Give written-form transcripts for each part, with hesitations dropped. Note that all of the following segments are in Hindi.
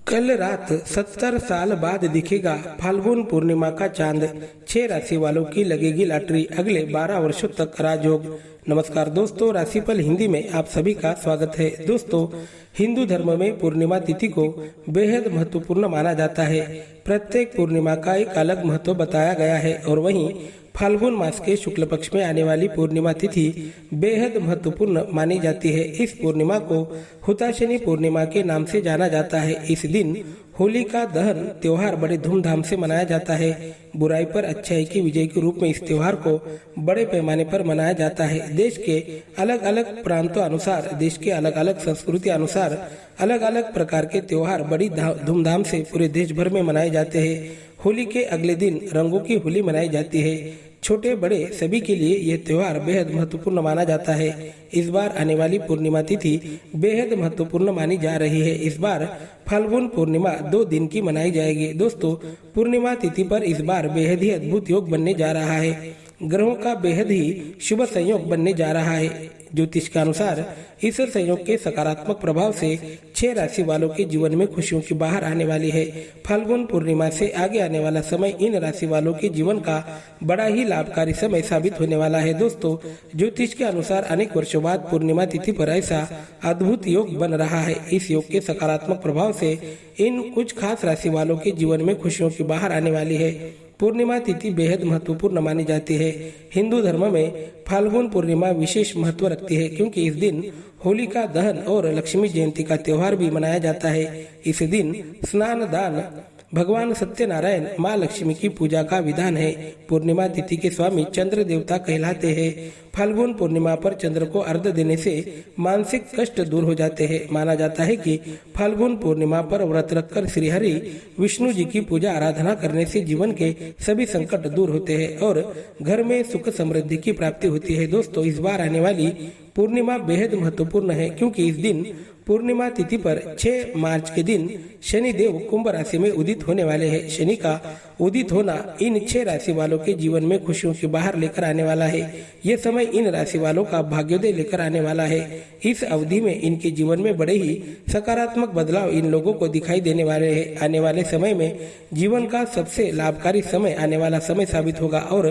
कल रात 70 साल बाद दिखेगा फाल्गुन पूर्णिमा का चांद। 6 राशि वालों की लगेगी लॉटरी, अगले 12 वर्षों तक राजयोग। नमस्कार दोस्तों, राशिफल हिंदी में आप सभी का स्वागत है। दोस्तों, हिंदू धर्म में पूर्णिमा तिथि को बेहद महत्वपूर्ण माना जाता है। प्रत्येक पूर्णिमा का एक अलग महत्व बताया गया है और वहीं फाल्गुन मास के शुक्ल पक्ष में आने वाली पूर्णिमा तिथि बेहद महत्वपूर्ण मानी जाती है। इस पूर्णिमा को हुताशनी पूर्णिमा के नाम से जाना जाता है। इस दिन होली का दहन त्योहार बड़े धूमधाम से मनाया जाता है। बुराई पर अच्छाई की विजय के रूप में इस त्योहार को बड़े पैमाने पर मनाया जाता है। देश के अलग अलग प्रांतों अनुसार, देश के अलग अलग संस्कृति अनुसार अलग अलग प्रकार के त्योहार बड़ी धूमधाम से पूरे देश भर में मनाए जाते हैं। होली के अगले दिन रंगों की होली मनाई जाती है। छोटे बड़े सभी के लिए यह त्योहार बेहद महत्वपूर्ण माना जाता है। इस बार आने वाली पूर्णिमा तिथि बेहद महत्वपूर्ण मानी जा रही है। इस बार फाल्गुन पूर्णिमा 2 दिन की मनाई जाएगी। दोस्तों, पूर्णिमा तिथि पर इस बार बेहद ही अद्भुत योग बनने जा रहा है। ग्रहों का बेहद ही शुभ संयोग बनने जा रहा है। ज्योतिष के अनुसार इस संयोग के सकारात्मक प्रभाव से 6 राशि वालों के जीवन में खुशियों की बहार आने वाली है। फाल्गुन पूर्णिमा से आगे आने वाला समय इन राशि वालों के जीवन का बड़ा ही लाभकारी समय साबित होने वाला है। दोस्तों, ज्योतिष के अनुसार अनेक वर्षों बाद पूर्णिमा तिथि पर ऐसा अद्भुत योग बन रहा है। इस योग के सकारात्मक प्रभाव से इन कुछ खास राशि वालों के जीवन में खुशियों की बहार आने वाली है। पूर्णिमा तिथि बेहद महत्वपूर्ण मानी जाती है। हिंदू धर्म में फाल्गुन पूर्णिमा विशेष महत्व रखती है, क्योंकि इस दिन होलिका दहन और लक्ष्मी जयंती का त्योहार भी मनाया जाता है। इस दिन स्नान दान, भगवान सत्यनारायण, माँ लक्ष्मी की पूजा का विधान है। पूर्णिमा तिथि के स्वामी चंद्र देवता कहलाते हैं। फाल्गुन पूर्णिमा पर चंद्र को अर्घ्य देने से मानसिक कष्ट दूर हो जाते हैं। माना जाता है कि फाल्गुन पूर्णिमा पर व्रत रखकर श्री हरि विष्णु जी की पूजा आराधना करने से जीवन के सभी संकट दूर होते हैं और घर में सुख समृद्धि की प्राप्ति होती है। दोस्तों, इस बार आने वाली पूर्णिमा बेहद महत्वपूर्ण है, क्योंकि इस दिन पूर्णिमा तिथि पर 6 मार्च के दिन शनि देव कुंभ राशि में उदित होने वाले हैं। शनि का उदित होना इन 6 राशि वालों के जीवन में खुशियों की बहार लेकर आने वाला है। यह समय इन राशि वालों का भाग्योदय लेकर आने वाला है। इस अवधि में इनके जीवन में बड़े ही सकारात्मक बदलाव इन लोगों को दिखाई देने वाले हैं। आने वाले समय में जीवन का सबसे लाभकारी समय आने वाला समय साबित होगा और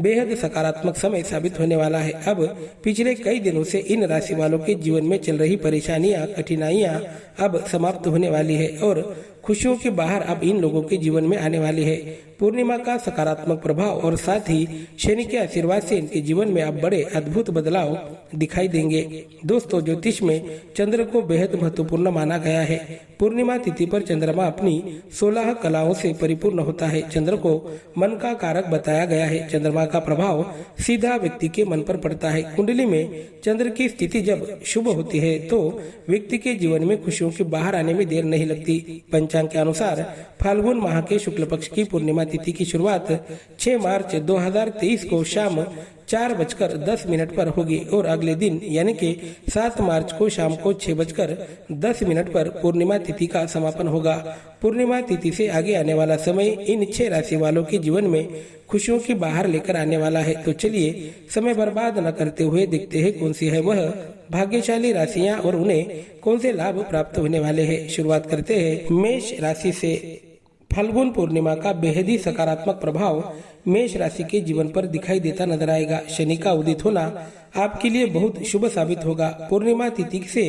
बेहद सकारात्मक समय साबित होने वाला है। अब पिछले कई दिनों से इन राशि वालों के जीवन में चल रही परेशानियां, कठिनाइयां अब समाप्त होने वाली है और खुशियों की बहार अब इन लोगों के जीवन में आने वाली है। पूर्णिमा का सकारात्मक प्रभाव और साथ ही शनि के आशीर्वाद से इनके जीवन में अब बड़े अद्भुत बदलाव दिखाई देंगे। दोस्तों, ज्योतिष में चंद्र को बेहद महत्वपूर्ण माना गया है। पूर्णिमा तिथि पर चंद्रमा अपनी 16 कलाओं से परिपूर्ण होता है। चंद्र को मन का कारक बताया गया है। चंद्रमा का प्रभाव सीधा व्यक्ति के मन पर पड़ता है। कुंडली में चंद्र की स्थिति जब शुभ होती है तो व्यक्ति के जीवन में खुशियों की बहार आने में देर नहीं लगती। पंचांग के अनुसार फाल्गुन माह के शुक्ल पक्ष की पूर्णिमा तिथि की शुरुआत 6 मार्च 2023 को शाम 4:10 पर होगी और अगले दिन यानी कि 7 मार्च को शाम को 6:10 पर पूर्णिमा तिथि का समापन होगा। पूर्णिमा तिथि से आगे आने वाला समय इन 6 राशि वालों के जीवन में खुशियों की बहार लेकर आने वाला है। तो चलिए समय बर्बाद न करते हुए देखते हैं कौन सी है वह भाग्यशाली राशियां और उन्हें कौन से लाभ प्राप्त होने वाले हैं। शुरुआत करते हैं मेष राशि से। फाल्गुन पूर्णिमा का बेहद ही सकारात्मक प्रभाव मेष राशि के जीवन पर दिखाई देता नजर आएगा। शनि का उदित होना आपके लिए बहुत शुभ साबित होगा। पूर्णिमा तिथि से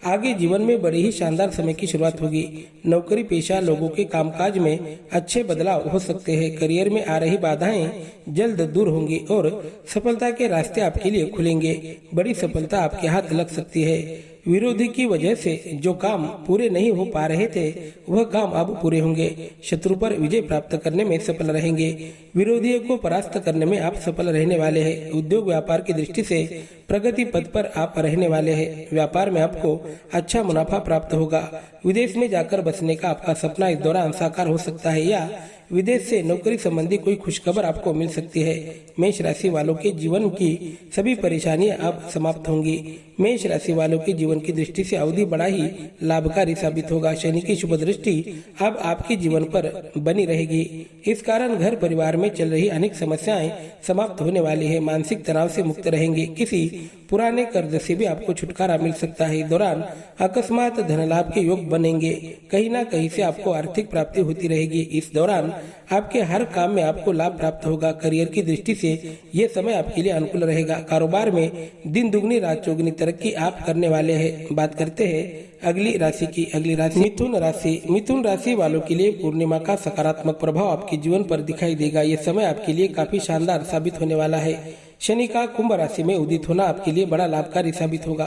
आगे जीवन में बड़ी ही शानदार समय की शुरुआत होगी। नौकरी पेशा लोगों के कामकाज में अच्छे बदलाव हो सकते हैं। करियर में आ रही बाधाएं जल्द दूर होंगी और सफलता के रास्ते आपके लिए खुलेंगे। बड़ी सफलता आपके हाथ लग सकती है। विरोधी की वजह से जो काम पूरे नहीं हो पा रहे थे वह काम अब पूरे होंगे। शत्रु पर विजय प्राप्त करने में सफल रहेंगे। विरोधियों को परास्त करने में आप सफल रहने वाले हैं। उद्योग व्यापार की दृष्टि से प्रगति पथ पर आप रहने वाले हैं। व्यापार में आपको अच्छा मुनाफा प्राप्त होगा। विदेश में जाकर बसने का आपका सपना इस दौरान साकार हो सकता है या विदेश से नौकरी संबंधी कोई खुशखबर आपको मिल सकती है। मेष राशि वालों के जीवन की सभी परेशानियां अब समाप्त होंगी। मेष राशि वालों के जीवन की दृष्टि से अवधि बड़ा ही लाभकारी साबित होगा। शनि की शुभ दृष्टि अब आपके जीवन पर बनी रहेगी। इस कारण घर परिवार में चल रही अनेक समस्याएं समाप्त होने वाली है। मानसिक तनाव से मुक्त रहेंगे। किसी पुराने कर्ज से भी आपको छुटकारा मिल सकता है। इस दौरान अकस्मात धन लाभ के योग बनेंगे। कहीं ना कहीं से आपको आर्थिक प्राप्ति होती रहेगी। इस दौरान आपके हर काम में आपको लाभ प्राप्त होगा। करियर की दृष्टि से ये समय आपके लिए अनुकूल रहेगा। कारोबार में दिन दुगनी रात चौगुनी तरक्की आप करने वाले हैं। बात करते हैं अगली राशि की। अगली राशि मिथुन राशि। मिथुन राशि वालों के लिए पूर्णिमा का सकारात्मक प्रभाव आपके जीवन पर दिखाई देगा। ये समय आपके लिए काफी शानदार साबित होने वाला है। शनि का कुंभ राशि में उदित होना आपके लिए बड़ा लाभकारी साबित होगा।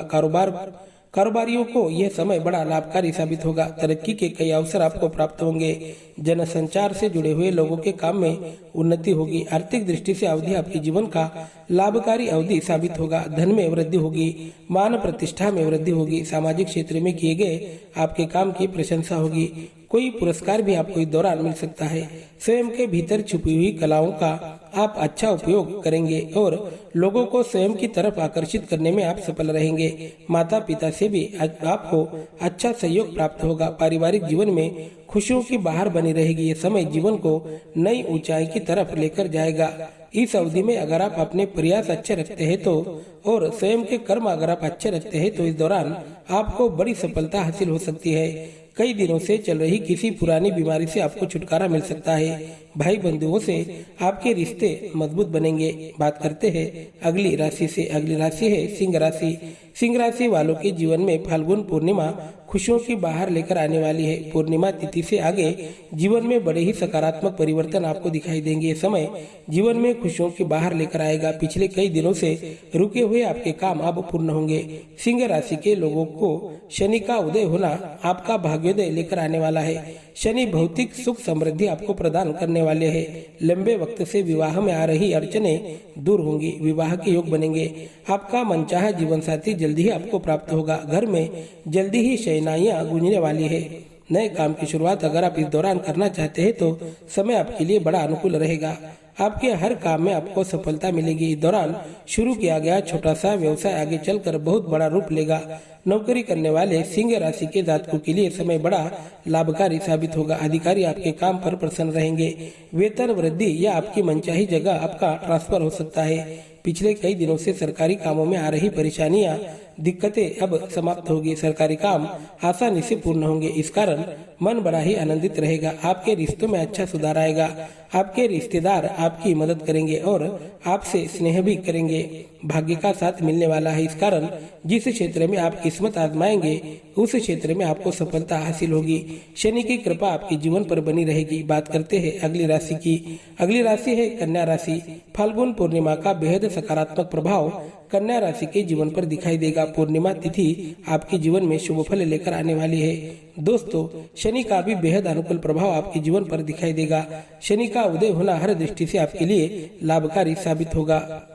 कारोबारियों को यह समय बड़ा लाभकारी साबित होगा। तरक्की के कई अवसर आपको प्राप्त होंगे। जनसंचार से जुड़े हुए लोगों के काम में उन्नति होगी। आर्थिक दृष्टि से अवधि आपके जीवन का लाभकारी अवधि साबित होगा। धन में वृद्धि होगी। मान प्रतिष्ठा में वृद्धि होगी। सामाजिक क्षेत्र में किए गए आपके काम की प्रशंसा होगी। कोई पुरस्कार भी आपको इस दौरान मिल सकता है। स्वयं के भीतर छुपी हुई कलाओं का आप अच्छा उपयोग करेंगे और लोगों को स्वयं की तरफ आकर्षित करने में आप सफल रहेंगे। माता पिता से भी आपको अच्छा सहयोग प्राप्त होगा। पारिवारिक जीवन में खुशियों की बहार बनी रहेगी। ये समय जीवन को नई ऊंचाई की तरफ लेकर जाएगा। इस अवधि में अगर आप अपने प्रयास अच्छे रखते हैं तो और स्वयं के कर्म अगर आप अच्छे रखते हैं तो इस दौरान आपको बड़ी सफलता हासिल हो सकती है। कई दिनों से चल रही किसी पुरानी बीमारी से आपको छुटकारा मिल सकता है। भाई बंधुओं से आपके रिश्ते मजबूत बनेंगे। बात करते हैं अगली राशि से। अगली राशि है सिंह राशि। सिंह राशि वालों के जीवन में फाल्गुन पूर्णिमा खुशियों की बाहर लेकर आने वाली है। पूर्णिमा तिथि से आगे जीवन में बड़े ही सकारात्मक परिवर्तन आपको दिखाई देंगे। ये समय जीवन में खुशियों की बाहर लेकर आएगा। पिछले कई दिनों से रुके हुए आपके काम अब पूर्ण होंगे। सिंह राशि के लोगों को शनि का उदय होना आपका भाग्योदय लेकर आने वाला है। शनि भौतिक सुख समृद्धि आपको प्रदान करने वाले हैं। लंबे वक्त से विवाह में आ रही अड़चनें दूर होंगी। विवाह के योग बनेंगे। आपका मनचाहा जीवन साथी जल्दी ही आपको प्राप्त होगा। घर में जल्दी ही शहनाइयां गूंजने वाली है। नए काम की शुरुआत अगर आप इस दौरान करना चाहते हैं तो समय आपके लिए बड़ा अनुकूल रहेगा। आपके हर काम में आपको सफलता मिलेगी। इस दौरान शुरू किया गया छोटा सा व्यवसाय आगे चलकर बहुत बड़ा रूप लेगा। नौकरी करने वाले सिंह राशि के जातकों के लिए समय बड़ा लाभकारी साबित होगा। अधिकारी आपके काम पर प्रसन्न रहेंगे। वेतन वृद्धि या आपकी मनचाही जगह आपका ट्रांसफर हो सकता है। पिछले कई दिनों से सरकारी कामों में आ रही परेशानियां दिक्कतें अब समाप्त होगी। सरकारी काम आसानी से पूर्ण होंगे। इस कारण मन बड़ा ही आनंदित रहेगा। आपके रिश्तों में अच्छा सुधार आएगा। आपके रिश्तेदार आपकी मदद करेंगे और आपसे स्नेह भी करेंगे। भाग्य का साथ मिलने वाला है। इस कारण जिस क्षेत्र में आप किस्मत आजमाएंगे उस क्षेत्र में आपको सफलता हासिल होगी। शनि की कृपा आपके जीवन पर बनी रहेगी। बात करते हैं अगली राशि की। अगली राशि है कन्या राशि। फाल्गुन पूर्णिमा का बेहद सकारात्मक प्रभाव कन्या राशि के जीवन पर दिखाई देगा। पूर्णिमा तिथि आपके जीवन में शुभ फल लेकर आने वाली है। दोस्तों, शनि का भी बेहद अनुकूल प्रभाव आपके जीवन पर दिखाई देगा। शनि का उदय होना हर दृष्टि से आपके लिए लाभकारी साबित होगा।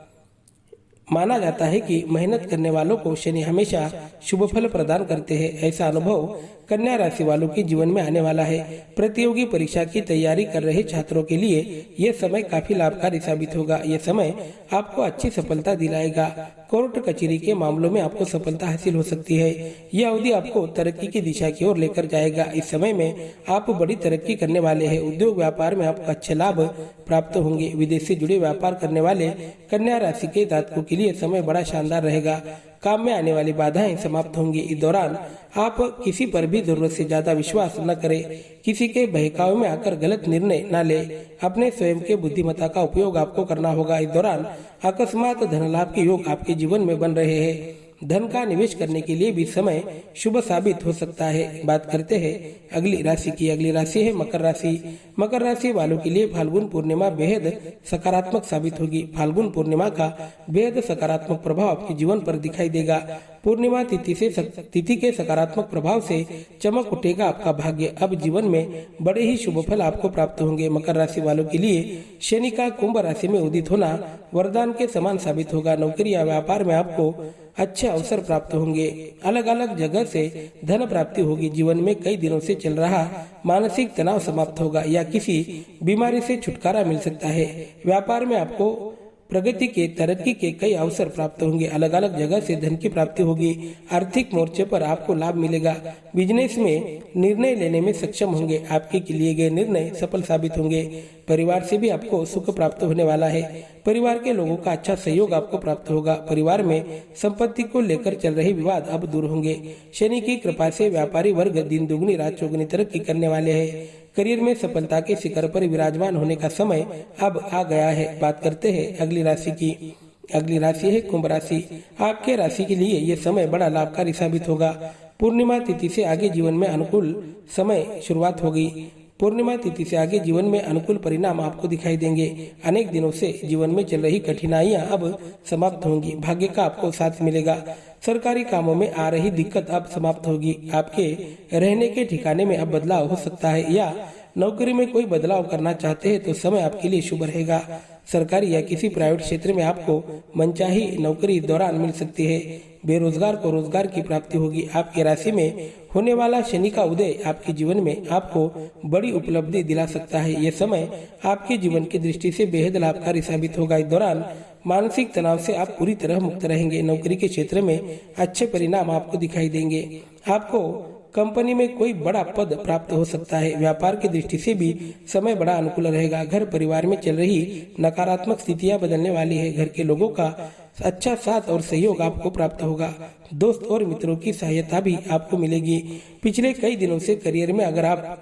माना जाता है कि मेहनत करने वालों को शनि हमेशा शुभ फल प्रदान करते हैं। ऐसा अनुभव कन्या राशि वालों के जीवन में आने वाला है। प्रतियोगी परीक्षा की तैयारी कर रहे छात्रों के लिए यह समय काफी लाभकारी साबित होगा। यह समय आपको अच्छी सफलता दिलाएगा। कोर्ट कचहरी के मामलों में आपको सफलता हासिल हो सकती है। यह अवधि आपको तरक्की की दिशा की ओर लेकर जाएगा। इस समय में आप बड़ी तरक्की करने वाले हैं। उद्योग व्यापार में आपको अच्छे लाभ प्राप्त होंगे। विदेश से जुड़े व्यापार करने वाले कन्या राशि के जातकों के लिए समय बड़ा शानदार रहेगा। काम में आने वाली बाधाएं समाप्त होंगी। इस दौरान आप किसी पर भी जरूरत से ज्यादा विश्वास न करें। किसी के बहकावे में आकर गलत निर्णय न ले। अपने स्वयं के बुद्धिमत्ता का उपयोग आपको करना होगा। इस दौरान अकस्मात धन लाभ के योग आपके जीवन में बन रहे हैं। धन का निवेश करने के लिए भी समय शुभ साबित हो सकता है। बात करते हैं अगली राशि की। अगली राशि है मकर राशि। मकर राशि वालों के लिए फाल्गुन पूर्णिमा बेहद सकारात्मक साबित होगी। फाल्गुन पूर्णिमा का बेहद सकारात्मक प्रभाव आपके जीवन पर दिखाई देगा। पूर्णिमा तिथि के सकारात्मक प्रभाव से चमक उठेगा आपका भाग्य। अब जीवन में बड़े ही शुभ फल आपको प्राप्त होंगे। मकर राशि वालों के लिए शनि का कुंभ राशि में उदित होना वरदान के समान साबित होगा। नौकरी या व्यापार में आपको अच्छे अवसर प्राप्त होंगे। अलग अलग जगह से धन प्राप्ति होगी। जीवन में कई दिनों से चल रहा मानसिक तनाव समाप्त होगा या किसी बीमारी से छुटकारा मिल सकता है। व्यापार में आपको प्रगति के तरक्की के कई अवसर प्राप्त होंगे। अलग अलग जगह से धन की प्राप्ति होगी। आर्थिक मोर्चे पर आपको लाभ मिलेगा। बिजनेस में निर्णय लेने में सक्षम होंगे। आपके लिए गए निर्णय सफल साबित होंगे। परिवार से भी आपको सुख प्राप्त होने वाला है। परिवार के लोगों का अच्छा सहयोग आपको प्राप्त होगा। परिवार में संपत्ति को लेकर चल रहे विवाद अब दूर होंगे। शनि की कृपा से व्यापारी वर्ग दिन दुगनी रात चौगुनी तरक्की करने वाले हैं। करियर में सफलता के शिखर पर विराजमान होने का समय अब आ गया है। बात करते हैं अगली राशि की। अगली राशि है कुंभ राशि। आपके राशि के लिए ये समय बड़ा लाभकारी साबित होगा। पूर्णिमा तिथि से आगे जीवन में अनुकूल समय शुरुआत होगी। पूर्णिमा तिथि से आगे जीवन में अनुकूल परिणाम आपको दिखाई देंगे। अनेक दिनों से जीवन में चल रही कठिनाइयां अब समाप्त होंगी। भाग्य का आपको साथ मिलेगा। सरकारी कामों में आ रही दिक्कत अब समाप्त होगी। आपके रहने के ठिकाने में अब बदलाव हो सकता है या नौकरी में कोई बदलाव करना चाहते हैं तो समय आपके लिए शुभ रहेगा। सरकारी या किसी प्राइवेट क्षेत्र में आपको मनचाही नौकरी दौरान मिल सकती है। बेरोजगार को रोजगार की प्राप्ति होगी। आपकी राशि में होने वाला शनि का उदय आपके जीवन में आपको बड़ी उपलब्धि दिला सकता है। यह समय आपके जीवन की दृष्टि से बेहद लाभकारी साबित होगा। इस दौरान मानसिक तनाव से आप पूरी तरह मुक्त रहेंगे। नौकरी के क्षेत्र में अच्छे परिणाम आपको दिखाई देंगे। आपको कंपनी में कोई बड़ा पद प्राप्त हो सकता है। व्यापार की दृष्टि से भी समय बड़ा अनुकूल रहेगा। घर परिवार में चल रही नकारात्मक स्थितियां बदलने वाली है। घर के लोगों का अच्छा साथ और सहयोग आपको प्राप्त होगा। दोस्त और मित्रों की सहायता भी आपको मिलेगी। पिछले कई दिनों से करियर में अगर आप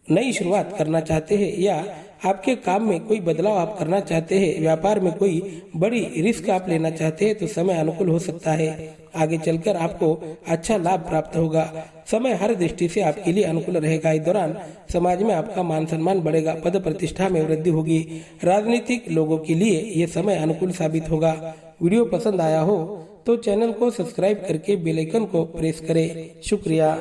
नई शुरुआत करना चाहते हैं या आपके काम में कोई बदलाव आप करना चाहते हैं, व्यापार में कोई बड़ी रिस्क आप लेना चाहते हैं तो समय अनुकूल हो सकता है। आगे चलकर आपको अच्छा लाभ प्राप्त होगा। समय हर दृष्टि से आपके लिए अनुकूल रहेगा। इस दौरान समाज में आपका मान सम्मान बढ़ेगा। पद प्रतिष्ठा में वृद्धि होगी। राजनीतिक लोगों के लिए ये समय अनुकूल साबित होगा। वीडियो पसंद आया हो तो चैनल को सब्सक्राइब करके बेल आइकन को प्रेस करें। शुक्रिया।